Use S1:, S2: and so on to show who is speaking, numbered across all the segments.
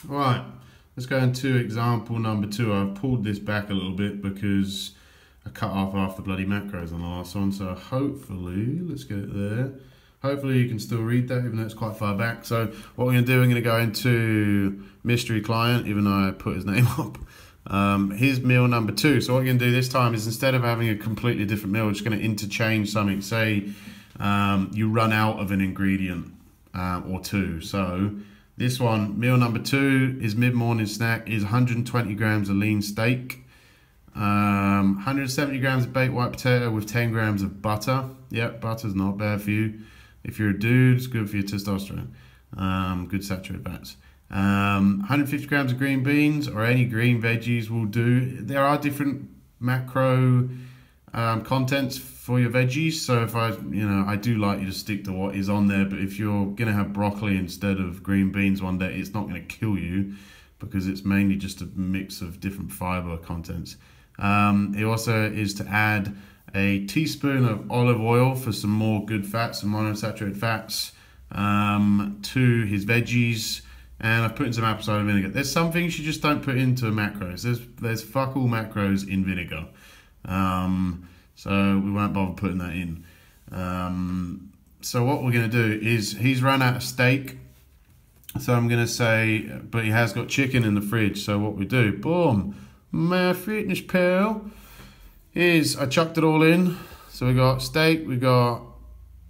S1: Right, let's go into example number 2. I've pulled this back a little bit because I cut off half the bloody macros on the last one, so hopefully, let's get it there. Hopefully you can still read that, even though it's quite far back. So what we're going to do, we're going to go into mystery client, even though I put his name up. Here's meal number 2. So what we're going to do this time is, instead of having a completely different meal, we're just going to interchange something. Say you run out of an ingredient or two. So this one, meal number 2, is mid-morning snack, is 120 grams of lean steak, 170 grams of baked white potato with 10 grams of butter. Yep, butter's not bad for you. If you're a dude, it's good for your testosterone. Good saturated fats. 150 grams of green beans, or any green veggies will do. There are different macro contents for your veggies, so if I do like you to stick to what is on there, but if you're gonna have broccoli instead of green beans one day, it's not gonna kill you because it's mainly just a mix of different fiber contents. It also is to add a teaspoon of olive oil for some more good fats and monounsaturated fats to his veggies, and I've put in some apple cider vinegar. There's some things you just don't put into macros. There's fuck all macros in vinegar. So we won't bother putting that in. So what we're going to do is, he's run out of steak. So I'm going to say, but he has got chicken in the fridge. So what we do, boom, my fitness pal, is I chucked it all in. So we got steak, we got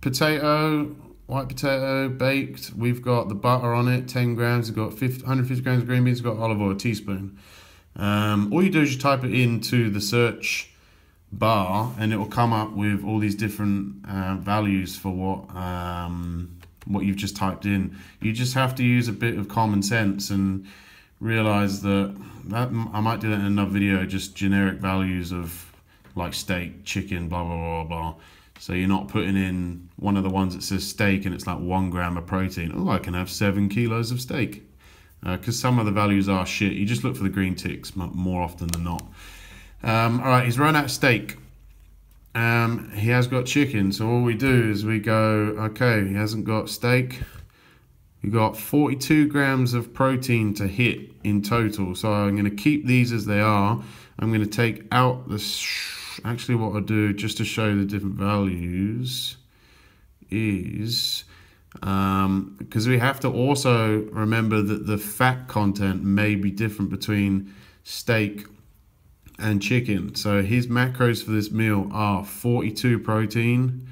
S1: potato, white potato, baked. We've got the butter on it, 10 grams. We've got 150 grams of green beans. We've got olive oil, a teaspoon. All you do is you type it into the search bar, and it will come up with all these different values for what you've just typed in. You just have to use a bit of common sense and realize that I might do that in another video, just generic values of like steak, chicken, blah blah blah blah. So you're not putting in one of the ones that says steak and it's like 1 gram of protein. Oh, I can have 7 kilos of steak, because some of the values are shit. You just look for the green ticks more often than not. All right, he's run out of steak. He has got chicken, so all we do is we go, okay, he hasn't got steak. We got 42 grams of protein to hit in total. So I'm going to keep these as they are. I'm going to take out the, actually what I'll do, just to show the different values, is, because we have to also remember that the fat content may be different between steak and chicken. So his macros for this meal are 42 protein,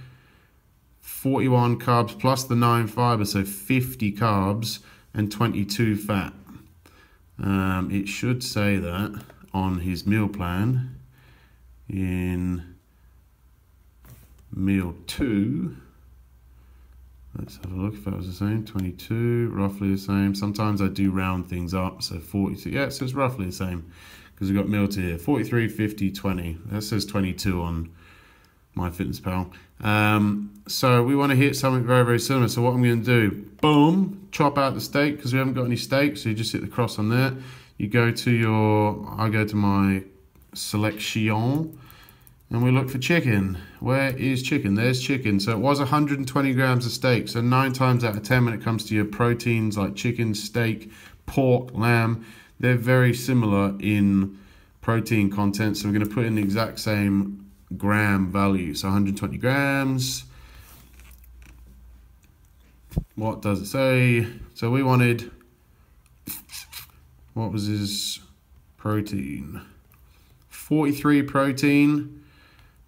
S1: 41 carbs plus the 9 fiber, so 50 carbs, and 22 fat. It should say that on his meal plan in meal 2. Let's have a look if that was the same. 22, roughly the same. Sometimes I do round things up, so 42. Yeah, so it's roughly the same, because we've got meal 2 here. 43, 50, 20. That says 22 on MyFitnessPal. So we want to hit something very, very similar. So what I'm going to do, boom, chop out the steak, because we haven't got any steak. So you just hit the cross on there. You go to your, I go to my selection, and we look for chicken. Where is chicken? There's chicken. So it was 120 grams of steak. So 9 times out of 10 when it comes to your proteins like chicken, steak, pork, lamb, they're very similar in protein content. So we're going to put in the exact same gram value. So 120 grams. What does it say? So we wanted, what was his protein? 43 protein,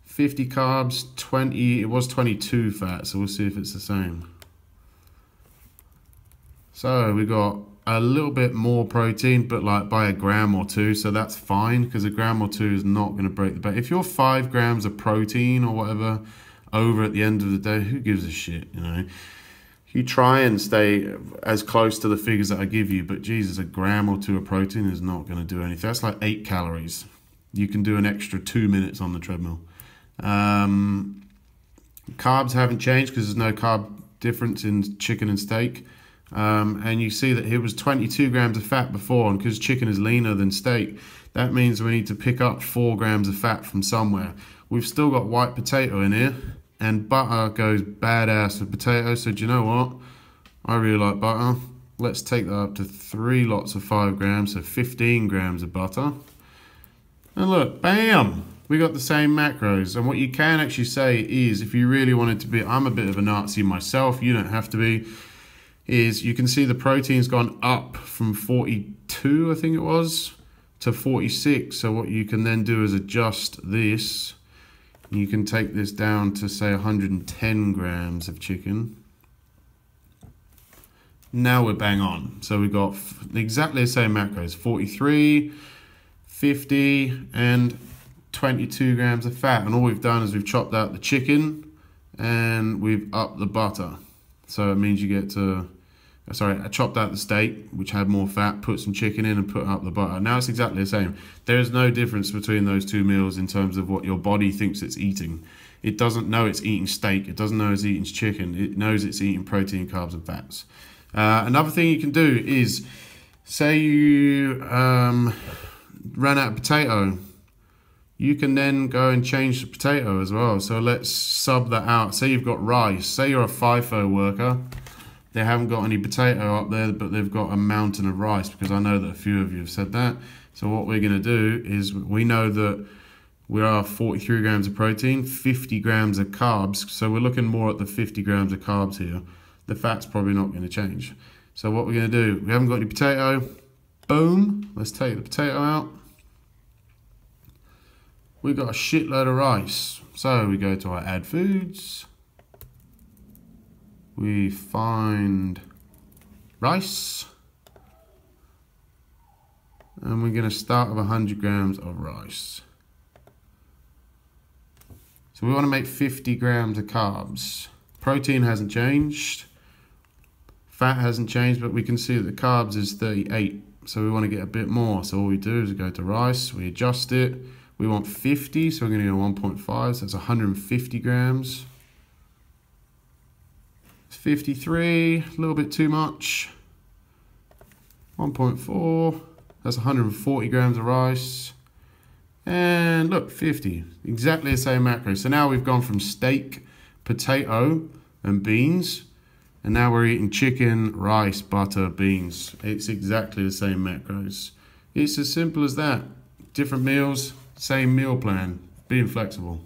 S1: 50 carbs, 20, it was 22 fat, so we'll see if it's the same. So we got a little bit more protein, but like by a gram or 2, so that's fine, because a gram or 2 is not going to break the bank. If you're 5 grams of protein or whatever over at the end of the day, who gives a shit, you know? You try and stay as close to the figures that I give you, but Jesus, a gram or 2 of protein is not going to do anything. That's like 8 calories. You can do an extra 2 minutes on the treadmill. Carbs haven't changed because there's no carb difference in chicken and steak. And you see that here was 22 grams of fat before, and because chicken is leaner than steak, that means we need to pick up 4 grams of fat from somewhere. We've still got white potato in here, and butter goes badass with potato. So do you know what? I really like butter. Let's take that up to 3 lots of 5 grams, so 15 grams of butter. And look, bam! We got the same macros. And what you can actually say is, if you really wanted to be, I'm a bit of a Nazi myself, you don't have to be, is you can see the protein's gone up from 42, I think it was, to 46. So what you can then do is adjust this. You can take this down to say 110 grams of chicken. Now we're bang on. So we've got exactly the same macros, 43, 50, and 22 grams of fat. And all we've done is we've chopped out the chicken and we've upped the butter. So it means you get to, I chopped out the steak, which had more fat, put some chicken in and put up the butter. Now it's exactly the same. There is no difference between those two meals in terms of what your body thinks it's eating. It doesn't know it's eating steak. It doesn't know it's eating chicken. It knows it's eating protein, carbs, and fats. Another thing you can do is, say you ran out of potato, you can then go and change the potato as well. So let's sub that out. Say you've got rice. Say you're a FIFO worker. They haven't got any potato up there, but they've got a mountain of rice, because I know that a few of you have said that. So what we're going to do is, we know that we are 43 grams of protein, 50 grams of carbs. So we're looking more at the 50 grams of carbs here. The fat's probably not going to change. So what we're going to do, we haven't got any potato. Boom. Let's take the potato out. We've got a shitload of rice. So we go to our add foods. We find rice. And we're going to start with 100 grams of rice. So we want to make 50 grams of carbs. Protein hasn't changed. Fat hasn't changed, but we can see that the carbs is 38. So we want to get a bit more. So all we do is we go to rice, we adjust it. We want 50, so we're going to go 1.5, so that's 150 grams. It's 53, a little bit too much. 1.4, that's 140 grams of rice. And look, 50, exactly the same macro. So now we've gone from steak, potato, and beans, and now we're eating chicken, rice, butter, beans. It's exactly the same macros. It's as simple as that. Different meals, same meal plan, being flexible.